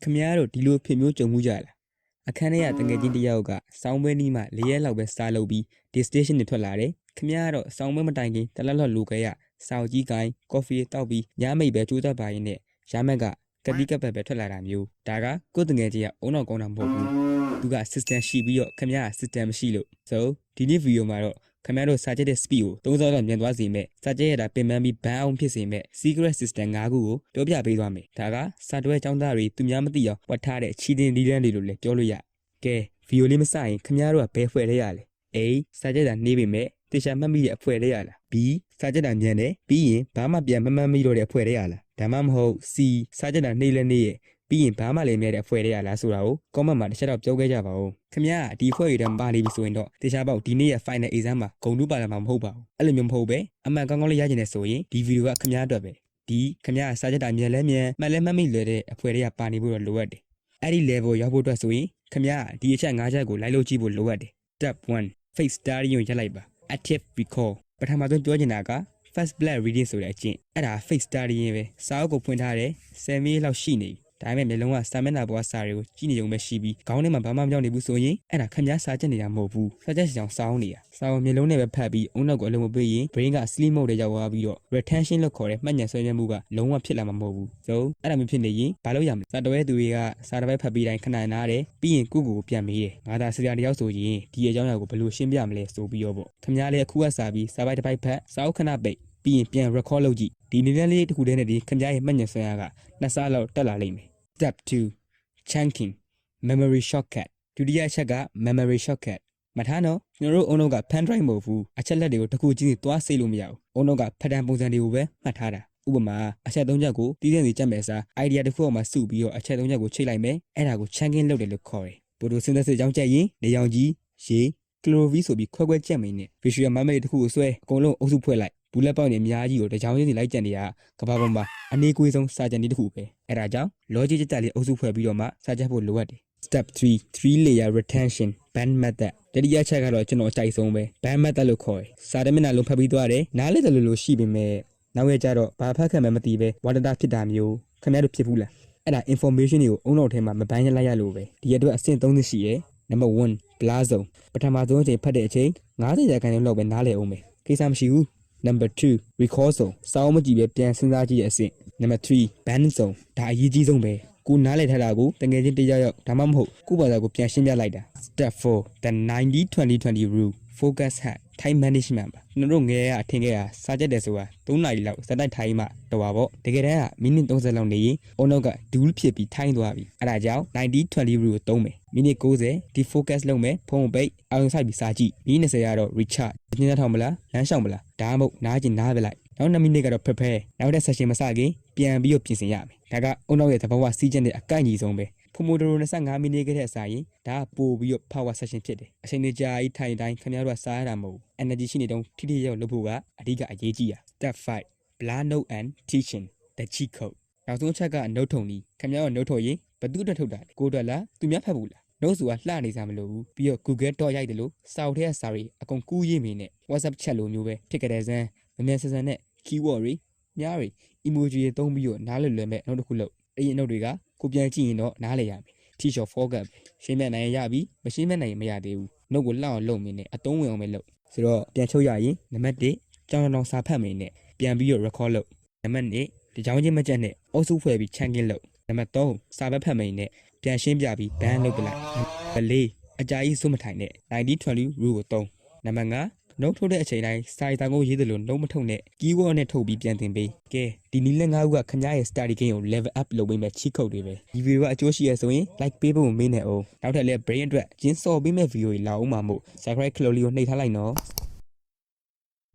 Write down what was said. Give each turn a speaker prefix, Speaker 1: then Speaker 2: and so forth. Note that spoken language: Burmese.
Speaker 1: ခမရတို့ဒီလိုဖြစ်မျိုးကြုံမှုကြလားအခန်းထဲကတငယ်ချင်းတယောက်ကစောင်းပွဲနီးမှ၄ရက်လောက်ပဲစားလုပ်ပြီးဒီ station တွေထွက်လာတယ်ခမရကတော့စောင်းပွဲမတိုင်ခင်တလက်လော့လိုခဲ့ရစောက်ကြီးကိုင်းကော်ဖီတောက်ပြီးညမိတ်ပဲကြိုးစားပါရင်နဲ့ရမက်ကကတိကပတ်ပဲထွက်လာတာမျိုးဒါကကိုယ်တငယ်ချင်းကအုံနောက်ကောင်းတာမဟုတ်ဘူးသူက system ရှိပြီးတော့ခမရက system မရှိလို့ so ဒီနေ့ video မှာတော့ခင်ဗျားတို့စာချက်တဲ့ speed ကို30လောက်မြန်သွားစေမဲ့စာချက်ရတာပင်ပန်းပြီးဘန်းအောင်ဖြစ်စေမဲ့ secret system 5ခုကိုပြောပြပေးသွားမယ်ဒါကစာတွဲចောင်းသားတွေသူများမသိအောင်ဝတ်ထားတဲ့ချီတင်ဒီလန်းတွေလို့လည်းပြောလို့ရကဲ video လေးမစရင်ခင်ဗျားတို့ကဘယ်ဖွဲ့လဲရလဲ A စာချက်တာနေပေမဲ့တေချာမှတ်မိတဲ့အဖွဲလဲရလား B စာချက်တာမြန်တယ်ပြီးရင်ဘာမှပြန်မမှတ်မိတော့တဲ့အဖွဲလဲရလားဒါမှမဟုတ် C စာချက်တာနေလဲနေရဲ့ပြီးရင်ဘာမှလည်းမြဲတဲ့အဖွဲလဲရလားဆိုတာကို comment မှာတစ်ချက်တော့ပြောခဲ့ကြပါဦးခင်ဗျားဒီဖွဲ့ရတဲ့ပါနေပြီဆိုရင်တော့တေချာပေါက်ဒီနေ့ရဲ့ final exam မှာဂုဏ်တူးပါလာမှာမဟုတ်ပါဘူးအဲ့လိုမျိုးမဟုတ်ပဲအမှန်ကောင်းကောင်းလေးရကျင်နေဆိုရင်ဒီ video ကခင်ဗျားအတွက်ပဲဒီခင်ဗျားစာချက်တာမြန်လဲမြန်မှတ်လဲမှတ်မိလဲတဲ့အဖွဲတွေကပါနေဖို့တော့လိုအပ်တယ်အဲ့ဒီ level ရောက်ဖို့အတွက်ဆိုရင်ခင်ဗျားဒီအချက်၅ချက်ကိုလိုက်လို့ကြည့်ဖို့လိုအပ်တယ် step 1 face study ကိုရက်လိုက်ပါ active recall ပထမဆုံးပြောချင်တာက first blood reading ဆိုတဲ့အကျင့်အဲ့ဒါ face study ရင်ပဲစာအုပ်ကိုဖွင့်ထားတယ်10မိနစ်လောက်ရှိနေပြီဒါပေမဲ့မျိုးလုံးကစာမျက်နှာပေါ်ကစာတွေကိုကြည့်နေုံပဲရှိပြီးခေါင်းထဲမှာဘာမှမပြောင်းနေဘူးဆိုရင်အဲ့ဒါခင်ဗျားစာချက်နေတာမဟုတ်ဘူးစာချက်စီအောင်စောင်းနေတာစာအုပ်မျိုးလုံးနဲ့ပဲဖတ်ပြီးအုံနောက်ကိုအလုံးမပေးရင် brain က sleep mode ထဲရောက်သွားပြီးတော့ retention လို့ခေါ်တဲ့မှတ်ဉာဏ်ဆွဲမြဲမှုကလုံးဝဖြစ်လာမှာမဟုတ်ဘူးဆိုအဲ့ဒါမျိုးဖြစ်နေရင်ဘာလုပ်ရမလဲစာတော်ရဲ့သူတွေကစာတစ်ပိုက်ဖတ်ပြီးတိုင်းခဏနားတယ်ပြီးရင်ကိုပြန်မေးတယ်ငါသာဆရာတယောက်ဆိုရင်ဒီအကြောင်းအရာကိုဘယ်လိုရှင်းပြမလဲဆိုပြီးတော့ပေါ့ခင်ဗျားလည်းအခုကစာပြီးစာပိုက်တစ်ပိုက်ဖတ်စာအုပ်ခဏပိတ်ပြီးရင်ပြန် record လုပ်ကြည့်ဒီနည်းလမ်းလေးတစ်ခုတည်းနဲ့ဒီခင်ဗျားရဲ့မှတ်ဉာဏ်ဆွဲရက2ဆလောက်တက်လာလိမ့်မယ်Step 2 chunking memory shortcut ဒုတိယအချက်က memory shortcut မထားတော့ကျွန်တော်တို့အုံနောက်က pen drive မဟုတ်ဘူးအချက်လက်တွေကိုတစ်ခုချင်းစီသွားစိတ်လို့မရဘူးအုံနောက်က pattern ပုံစံတွေကိုပဲမှတ်ထားတာဥပမာအချက်၃ချက်ကိုတီးတဲ့စီကြက်မယ်စား idea တစ်ခုအောင်မှစုပြီးတော့အချက်၃ချက်ကိုချိတ်လိုက်မယ်အဲ့ဒါကို chunking လုပ်တယ်လို့ခေါ်တယ် photosynthesis ကြောင့်ကြက်ရင်နေရောင်ကြီးရေ chlorophyll ဆိုပြီးခွဲကြက်မိနေ visual memory တစ်ခုကိုဆွဲအကုန်လုံးအုပ်စုဖွဲ့လိုက်ဘူးလက်ပေါက်နေအများကြီးကိုတကြောင်ချင်းစီလိုက်ကြံနေတာကဘာပေါ်မှာအနေကွေးဆုံးစာကြံလေးတစ်ခုပဲအဲ့ဒါကြောင့် logic တက်လေးအုပ်စုဖွဲ့ပြီးတော့မှစာကြက်ဖို့လိုအပ်တယ် step 3 3 layer retention band method တတိယချက်ကတော့ကျွန်တော်အကြိုက်ဆုံးပဲ band method လို့ခေါ်တယ်စာတမျက်နှာလုံးဖတ်ပြီးသွားတယ်နားလေတယ်လို့ရှိပေမဲ့နောက်ရကြတော့ဘာဖတ်ခံမှမသိပဲဝါဒတာဖြစ်တာမျိုးခင်ဗျားတို့ဖြစ်ဘူးလားအဲ့ဒါ information တွေကိုအုံနောက်ထဲမှာမပိုင်းလိုက်ရလို့ပဲဒီအတွက်အဆင့်3သရှိရယ် number 1 blur zone ပထမဆုံးအချိန်ဖတ်တဲ့အချိန်90ရာခိုင်နှုန်းလောက်ပဲနားလည်အောင်ပဲကိစ္စမရှိဘူးNumber 2 recall zone စောင်းမကြည့်ပဲပြန်စဉ်းစားကြည့်တဲ့အဆင့် Number 3 band zone ဒါအရေးကြီးဆုံးပဲကိုနားလည်ထားတာကိုတကယ်ချင်းတရားရောက်ဒါမှမဟုတ်ကိုဘာသာကိုပြန်ရှင်းပြလိုက်တာ Step 4 the 90-20-20 rule focus hat time management ပါကျွန်တော်တို့ငယ်ရအထင်ခဲ့တာစာကြက်တယ်ဆိုတာ3နာရီလောက်စက်တိုက်ထိုင်မှတော့ပါပေါ့တကယ်တမ်းကမိနစ်30လောက်နေရင်အုံနောက်ကဒူးဖြစ်ပြီးထိုင်သွားပြီအဲ့ဒါကြောင့်90-20 rule ကိုသုံးမယ်မိနစ်90ဒီ focus လုပ်မယ်ဖုန်းပိတ်အာရုံစိုက်ပြီးစာကြည့်မိနစ်20ကတော့ recharge ညနေထောင်မလားလမ်းလျှောက်မလားဒါမှမဟုတ်နားကျင်နားပဲလိုက်နောက်2မိနစ်ကတော့ prepare နောက်တဲ့ session မစခင်ပြန်ပြီးတော့ပြင်ဆင်ရမယ်ဒါကအုံနောက်ရဲ့သဘောကစီးကျင်တဲ့အကိုက်ကြီးဆုံးပဲPomodoro 25မိနစ်ကတည်းကစာရင်ဒါကပို့ပြီးတော့ power session ဖြစ်တယ်အချိန်ကြာကြီးထိုင်တိုင်းခင်ဗျားတို့ကစားရတာမဟုတ် energy ရှိနေတော့ထိထိရောက်လုပ်ဖို့ကအဓိကအရေးကြီးတာ Step 5 blur note and teaching the cheat code နောက်ဆုံးချက်က note ထုံကြီးခင်ဗျားတို့ note ထုတ်ရင်ဘယ်သူအတွက်ထုတ်တာလဲကိုယ်အတွက်လားသူများဖတ်ဘူးလား note ဆိုတာလှနေစားမလို့ဘူးပြီးတော့ Google တော့ရိုက်တယ်လို့စာအုပ်ထဲကစာတွေအကုန်ကူးရေးမိနဲ့ WhatsApp chat လိုမျိုးပဲဖြစ်ကြတဲ့စမ်းမမြန်ဆန်ဆန်နဲ့ keyword တွေညားတွေ emoji တွေသုံးပြီးတော့နားလည်လွယ်မဲ့ note တစ်ခုလုပ်အဲ့ဒီ note တွေကကိုပြန်ကြည့်ရင်တော့နားလည်ရမယ်teach your focus ရှင်းမဲ့နိုင်ရပြီမရှင်းမဲ့နိုင်မရသေးဘူးနှုတ်ကိုလှအောင်လုပ်မင်းနဲ့အသုံးဝင်အောင်ပဲလုပ်ဆိုတော့ပြန်ချုပ်ရရင်နံပါတ်1ကြောင်တောင်စာဖတ်မင်းနဲ့ပြန်ပြီးတော့ record လုပ်နံပါတ်2ဒီကြောင်ချင်းမကြက်နဲ့အုပ်စုဖွဲ့ပြီး chunking လုပ်နံပါတ်3စာဖတ်မင်းနဲ့ပြန်ရှင်းပြပြီး ban လုပ်ပလိုက်နံပါတ်4အကြာကြီးစွတ်မထိုင်နဲ့90-20 rule ကိုသုံးနံပါတ်5နှုတ်ထုတ်တဲ့အချိန်တိုင်းစာရီတာကိုရေးသလိုနှုတ်မထုတ်နဲ့ keyword နဲ့ထုတ်ပြီးပြန်သင်ပေးကဲဒီနည်းလမ်း5ခုကခင်ဗျားရဲ့ study game ကို level up လုပ်ပေးမဲ့ cheat code တွေပဲဒီ video ကအကျိုးရှိရဆိုရင် like ပေးဖို့မမေ့နဲ့အောင်နောက်ထပ်လည်း brain အတွက်ကျင်းစော်ပေးမဲ့ video တွေလာအောင်မှာမို့ subscribe ခလို့လေးကိုနှိပ်ထားလိုက်နော်